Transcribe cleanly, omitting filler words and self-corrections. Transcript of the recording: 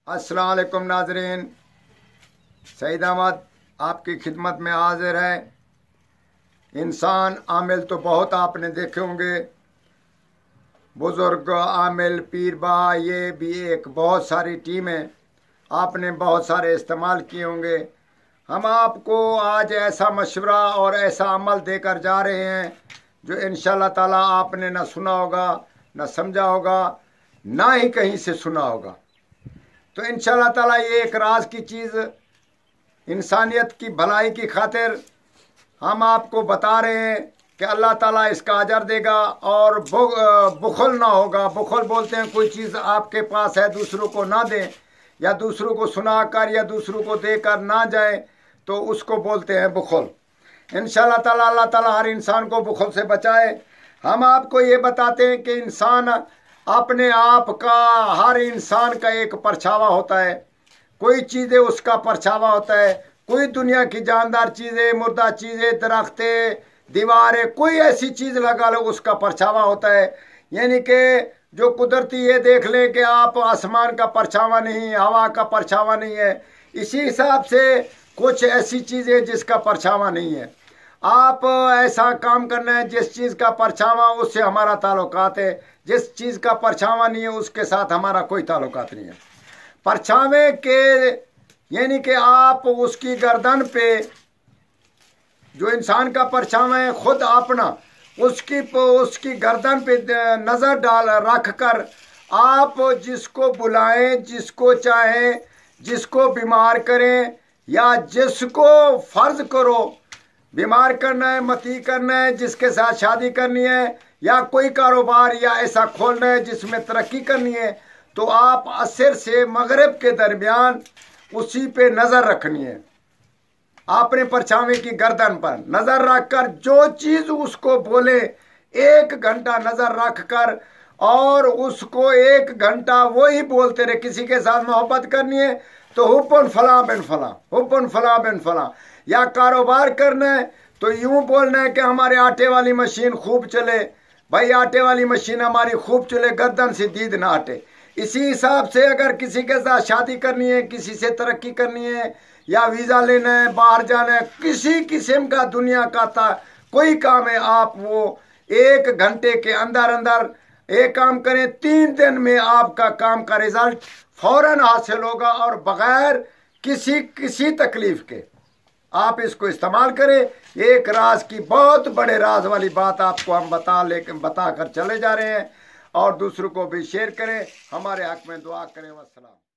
अस्सलाम वालेकुम नाजरीन, सईद अहमद आपकी खिदमत में हाजिर है। इंसान आमिल तो बहुत आपने देखे होंगे, बुज़ुर्ग आमिल पीरबा, ये भी एक बहुत सारी टीमें आपने बहुत सारे इस्तेमाल किए होंगे। हम आपको आज ऐसा मशवरा और ऐसा अमल देकर जा रहे हैं जो इंशाअल्लाह ताला आपने ना सुना होगा, ना समझा होगा, ना ही कहीं से सुना होगा। तो इंशाअल्लाह ताला ये एक राज की चीज़ इंसानियत की भलाई की खातिर हम आपको बता रहे हैं कि अल्लाह ताला इसका अजर देगा और बुखल ना होगा। बुखल बोलते हैं कोई चीज़ आपके पास है दूसरों को ना दें, या दूसरों को सुनाकर या दूसरों को देकर ना जाए, तो उसको बोलते हैं बुखल। इंशाअल्लाह ताला अल्लाह ताला हर इंसान को बुखल से बचाए। हम आपको ये बताते हैं कि इंसान अपने आप का, हर इंसान का एक परछावा होता है। कोई चीज़ें उसका परछावा होता है, कोई दुनिया की जानदार चीज़ें, मुर्दा चीज़ें, दरख्तें, दीवारें, कोई ऐसी चीज़ लगा लो उसका परछावा होता है। यानी कि जो कुदरती ये देख लें कि आप आसमान का परछावा नहीं, हवा का परछावा नहीं है, इसी हिसाब से कुछ ऐसी चीज़ें जिसका परछावा नहीं है। आप ऐसा काम करना है जिस चीज़ का परछावा उससे हमारा ताल्लुकात है, जिस चीज़ का परछावा नहीं है उसके साथ हमारा कोई ताल्लुकात नहीं है। परछावे के यानी कि आप उसकी गर्दन पे, जो इंसान का परछावा है खुद अपना, उसकी गर्दन पे नज़र डाल रख कर आप जिसको बुलाएं, जिसको चाहें, जिसको बीमार करें या जिसको फ़र्ज़ करो बीमार करना है, मती करना है, जिसके साथ शादी करनी है या कोई कारोबार या ऐसा खोलना है जिसमें तरक्की करनी है, तो आप असर से मगरिब के दरमियान उसी पे नज़र रखनी है। आपने परछावे की गर्दन पर नज़र रख कर जो चीज़ उसको बोले, 1 घंटा नज़र रख कर और उसको 1 घंटा वही बोलते रहे। किसी के साथ मोहब्बत करनी है तो हुब्बन फला बिन फला, हुब्बन फला बिन फला, या कारोबार करना है तो यूं बोलना है कि हमारे आटे वाली मशीन खूब चले, भाई आटे वाली मशीन हमारी खूब चले, गर्दन से दीद ना हटे। इसी हिसाब से अगर किसी के साथ शादी करनी है, किसी से तरक्की करनी है या वीज़ा लेना है, बाहर जाना है, किसी किस्म का दुनिया का कोई काम है, आप वो 1 घंटे के अंदर अंदर एक काम करें, 3 दिन में आपका काम का रिजल्ट फौरन हासिल होगा और बगैर किसी तकलीफ के। आप इसको इस्तेमाल करें। एक राज की, बहुत बड़े राज वाली बात आपको हम बता कर चले जा रहे हैं, और दूसरों को भी शेयर करें, हमारे हक में दुआ करें। वस्सलाम।